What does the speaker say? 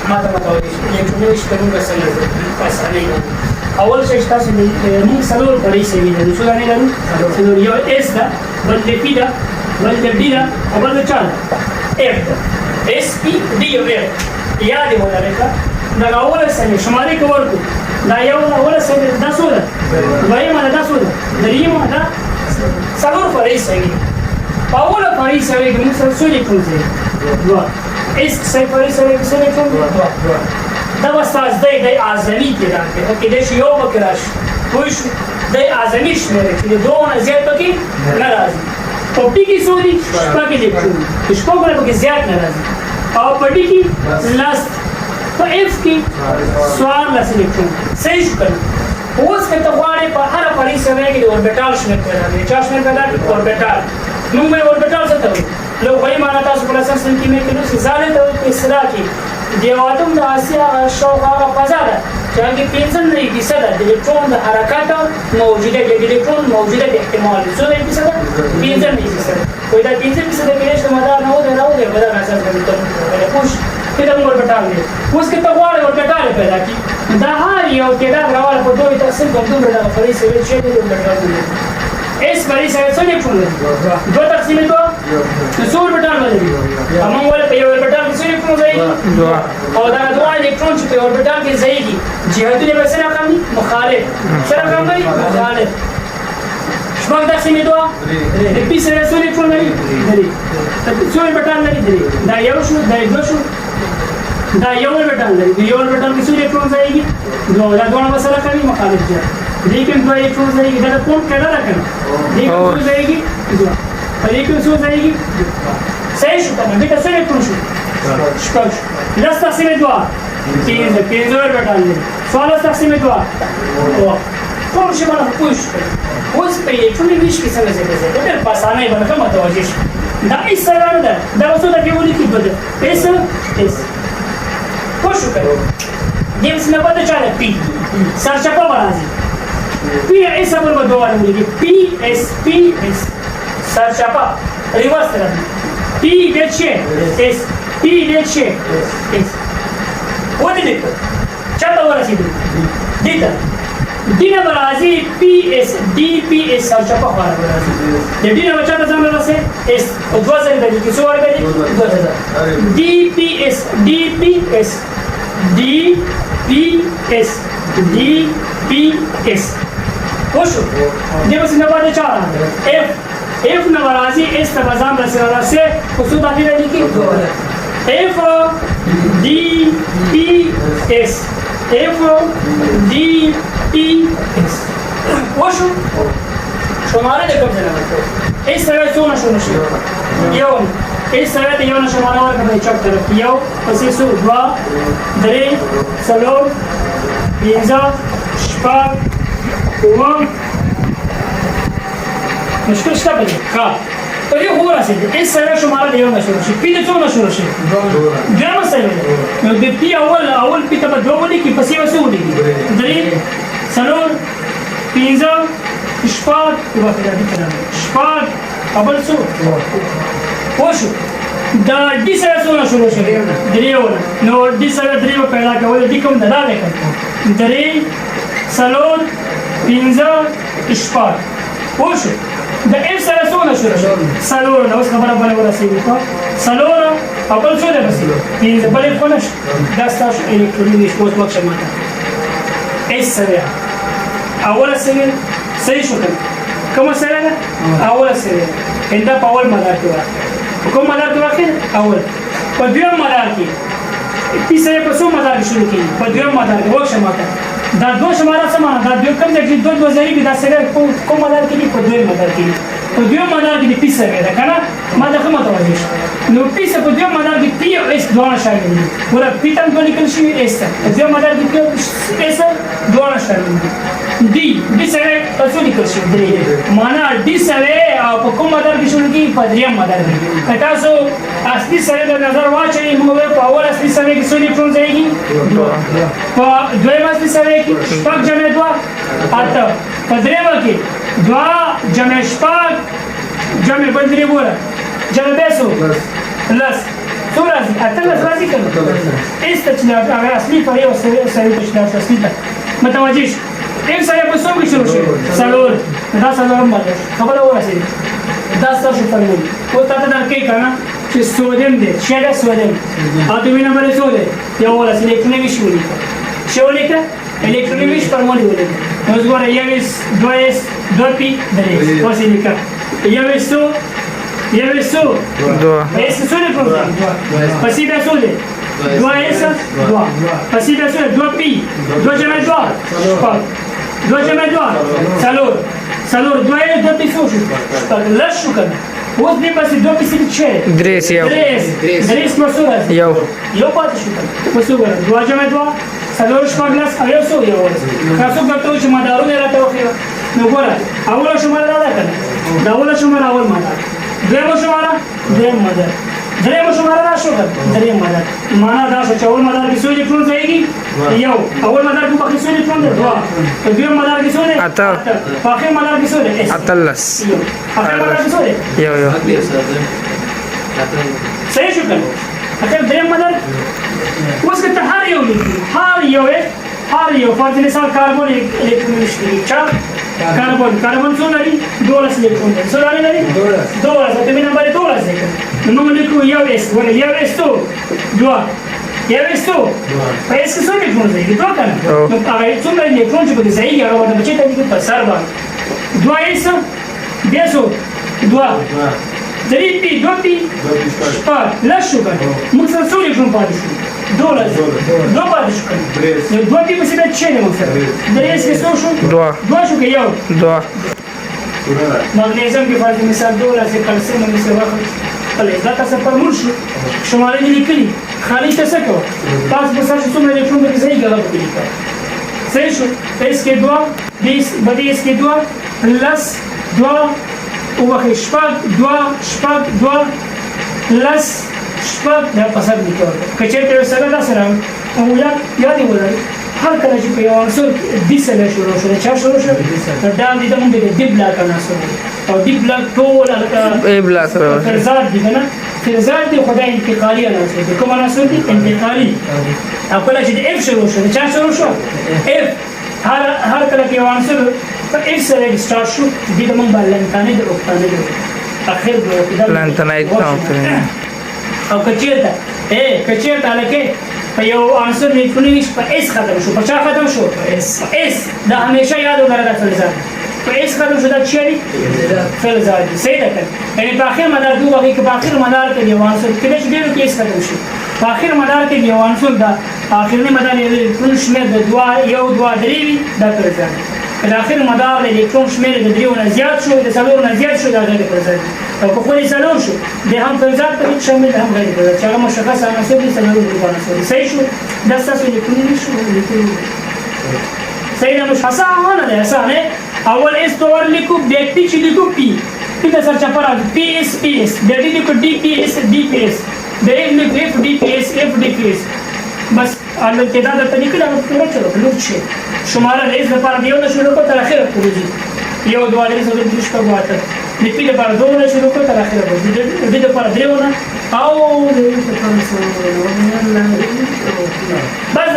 ماته متوجه شي الکتروني شي کوم څه نه اسانه اول شي تاسو موږ څلور پړې سوي دي څو نه لرو څلور یو اس دا بل د پی دا بل د ډي دا او بل د چا اف دا اس پی ډي او اف یاد ولرئ دا اوله سمې شماري کور کو دا یو اوله سمې دا څو ده وایم دا څو ده دریم دا څلور پړې سوي اوله پړې سوي کوم څه څه لیکل دي دوه اس څه پړې سوي څه لیکل دوه دا واستاز دی اعظمي کې راځي کې د شیو وکړاش خوش دی اعظمي شمیر چې دوه زیات پکې نه راځي په پی کې سوري پکې دي شپږ پکې زیات نه راځي او په ډي کې لاس په اف کې سوار لاس لیکو صحیح کړ اوس کته غواړي په هر پړې سره کې د اوربیټال شمیر پیدا کوي چا شمیر پیدا کوي اوربیټال نو مې اوربیټال څه ته لو غوي معنا تاسو په لاسن سنتیمه کې نو زاله ته په اسرا کې دی اتم د اسیا شوغه فضا ده چې هغه پنځه نه دي صدا د الکترون د حرکت موجوده د الکترون موجوده د احتمال څو نه دي صدا پنځه نه دي صدا وای دا پنځه په صدا کې نشته مدار نه وځي راوځي بدل اساس باندې ته خوش کله موږ ورټال دي اوس کې ته غواړې ورټال پیدا کی دا هر یو کې دا راواله په دوی تاسو په دومره د فريسه ویل چې د ورټال دي اس باندې سره څه نه پوهه دوه تقسیم دوه څو ورټال باندې امون ول په یو ورټال کې څه نه پوهه او دا دوه الکترون چې په ورټال کې ځایږي جهتونه به سره کوم مخالف سره کوم مخالف شپږ تقسیم دوه د پی سره څه نه پوهه لري څو ورټال لري دا یو شو دا دوه شو دا یو ورټال لري یو ورټال کې څه نه پوهه ځایږي دا دوه به سره کوي مخالف ځای لیکن تو یہ چوز رہے گی ذرا کون کہنا رکھنا لیکن چوز رہے گی لیکن چوز رہے گی صحیح شو کرنا بیٹا صحیح کون شو شکر لس تقسیم دعا تین زور بیٹھا لے سوالس تقسیم دعا کون شو بنا پوش اس پہ یہ چونی بیش کی سمجھ سے پھر پاس آنا ہی بنا کم متوجہ شو دا اس سران دا دا وسو دا کیولی کی بدل اس پوش شو کرو دیمس میں پتہ چاہتا پی سر چپا بنا زی پی ایس ابر بدوان ملے پی ایس سر چپا ریورس طرف پی دیچے ایس پی دیچے ایس وہ دے دیتا چاہتا ہوا رسی دیتا دینا برازی پی ایس ڈی پی ایس سر چپا خوارا برازی جب دینا بچاتا زمان رسے ایس دو زر دے کی سو آر گئی دو زر ڈی پی ایس ڈی پی ایس ڈی پی ایس ڈی پی ایس وشو دې بس نه باندې چاره اف نوازي اس تبازام رسره سے خصوص باندې لیکي اف D P S F D P S وشو شماره د کوم ځای نه ایس سره څونه شونه شي یو ایس سره د یو نه شماره ورکړئ چک طرف یو پسې سو 2 3 4 5 شپږ اووه مشکل شته بل ښه ته یو هو راسي ایس سره شماره د یو نه شونه شي پی د څونه شونه شي ګرام سره نو د پی اول پی ته په دوه ودی کې پسې وسو ودی 3 4 5 شپږ شپږ ابل څو وشو دا ډي سره څونه شروع شو دریونه نو ډي سره دریو پیدا کول دي کوم نه راځي درې سلور پنځه شپږ وشو د اف سره څونه شروع شو سلور نو اوس خبره باندې ورسېږي سلور ابل څو ده بس پنځه بلې خونش دا ستاسو الکترونیک اوس مخه ماته اس سره اول سره صحیح شو کنه کوم سره ده اول سره انده په اول مدار کې واخلي کوم مدار کې واخلي اول په دویم مدار کې پیسه په څو مدار کې شروع کیږي په دویم مدار کې وښه ماته دا دوه شماره سمانه دا دوه کوم ځای کې دوه ځای کې دا سره کوم مدار کې په دویم مدار کې په دویم مدار کې پیسه ده کنه ما دا کوم توجه نو پیسه په دویم مدار کې پی او اس دوه شامل دي ورته پیټن کو لیکل شي اس په دویم مدار کې پیسه دوه شامل دي डी سره تاسو لیکل شي درې معنا डी سره او په کوم مدار کې شروع کی په دریم مدار کې تاسو اصلي سره د نظر واچي موږ په اول اصلي سره کې څو لیکل ځایږي په دویم اصلي سره کې شپږ جمع 2 اته په دریم کې 2 جمع شپږ جمع بدري وره جمع بیسو لس څو راځي اتلس راځي که نه ایس ته چې هغه اصلي فرع او سړی ته چې دا اصلي ته متوجه شو ایک سړی په څو کې شروع شو څلور دا څلورم باندې خبره ورسېده دا ستاسو فرمول اوس تا ته درکې که نه چې سودیم دی څه ده سودیم اتومي نمبر یې څو دی یولس الکتروني ویش ولیکه څه ولیکه الکتروني ویش فرمول یې ولیکه نو اوس ګوره یو ایس دوه ایس دوه پي درې اوس یې لیکه یو ایس څو یو ایس څو ایس څو دی پسې بیا څو دی دوه ایس دوه پسې بیا څو دی دوه پي دوه جمع دوه شپږ دوه جمع دوه څلور څلور دوه ایس دوه پي څو شو شپږ لس شو که نه اوس دې پسې دوه پسې څه درېس یو درېس نو څو راځي یو پاتې شو که نه اوس وګوره دوه جمع دوه څلور شپږ لس او یو څو یولس که څوک درته وایي چې مدارونه یې راته وښیه نو ګوره اوله شماره دا ده که نه د اوله شماره اول مدار دویمه شماره دویم مدار درېیمه شماره دا شو که درېیم مدار معنا دا شو چې اول مدار کې څو الکترون ځایږي یو اول مدار کې پکې څو الکترون دی دوه په دویم مدار کې څو دی اته په اخر مدار کې څو دی اتلس اخر مدار کې څو دی یو صحیح شو که نه اخر درېیم مدار اوس که ته هر یو لیکي هر یو فرض مثال کاربن الکترون شي چا کاربن څو لري 12 الکترون لري څو لري 12 اتومي نمبر 12 دی نو موږ لیکو یو ایس ولې یو ایس تو دوه یو ایس تو په ایس کې څو الکترون دي دوه کنه نو هغه څومره الکترون چې پکې ځایږي هغه د بچی ته لیکو په سر باندې دوه ایس بیا څو دوه درې پی دوه پی شپږ لس شو کنه موږ سره څو الکترون پاتې شو 12 پاتې شو کنه نو دوه پی پسې بیا څه دی موږ سره درې ایس کې څو شو دوه شو که یو مغنیزم کې فرض مثال 12 کلسیم مثل واخل دا تاسو فرمول شو شماره دې لیکلي خالي ته څه کوه تاسو به ستاسو څومره الکترون پکې ځایږي هغه پکې لیکه صحیح شو ایس کې دوه بدې ایس کې دوه لس دوه وبخښئ شپږ دوه لس شپږ دا په سر لیکه که چېرته یو سره داسې راغی او یاد یې ولرئ هر کله چې په یو عنصر دي سره شروع شو چا شروع شو دا دې ته موږ د دې بلاک عنصر او دې بلاک ټول ای بلاک فرزاد دي کنه فرزاد دي خدای انتقالي عناصر دي کوم عناصر دي انتقالي او کله چې د اف شروع شو چا شروع شو اف هر کله کې یو عنصر په اف سره سٹارټ شو دې ته موږ لنتانه د اوکتانه دي اخر د لنتانه او کچیرته لکه په یو عنصر الکتروني ویش په اس ختم شو په چا ختم شو په اس دا همیشه یاد وګوره دا فلزات په اس ختم شو دا چی دی فلزات صحیح ده کنه یعنی په اخر مدار دوه کې په اخر مدار کې یو عنصر کله چې ډیرو کې اس ختم شو په اخر مدار کې یو عنصر دا اخرنی مدار الکترون شمیر د یو دوه درې وي دا فلزات د اخر مدار الکترون شمیر د دریو نه زیات شو د څلورو نه زیات شو دا غیر فلزات او که خو دې څلور شو د هم فلزات په شامل هم غیر فلزات چې هغه مشخص عناصر دي څلور عناصر صحیح شو دا ستاسو الکتروني شو صحیح ده مش حسانه ده حسانه اول اس تو لیکو بیا پی چې لیکو پی دا سر چا پر پی اس بیا دې لیکو D P S د اف لیکو اف D P S بس الله کدا د طریقې له پوره چلو نو شي شماره لیز لپاره دیو نه شروع کو تر اخره پورې یو دوه لیز د دې شپه واته د پی لپاره دوه نه شروع کو تر اخره پورې د دې لپاره دیو نه او بس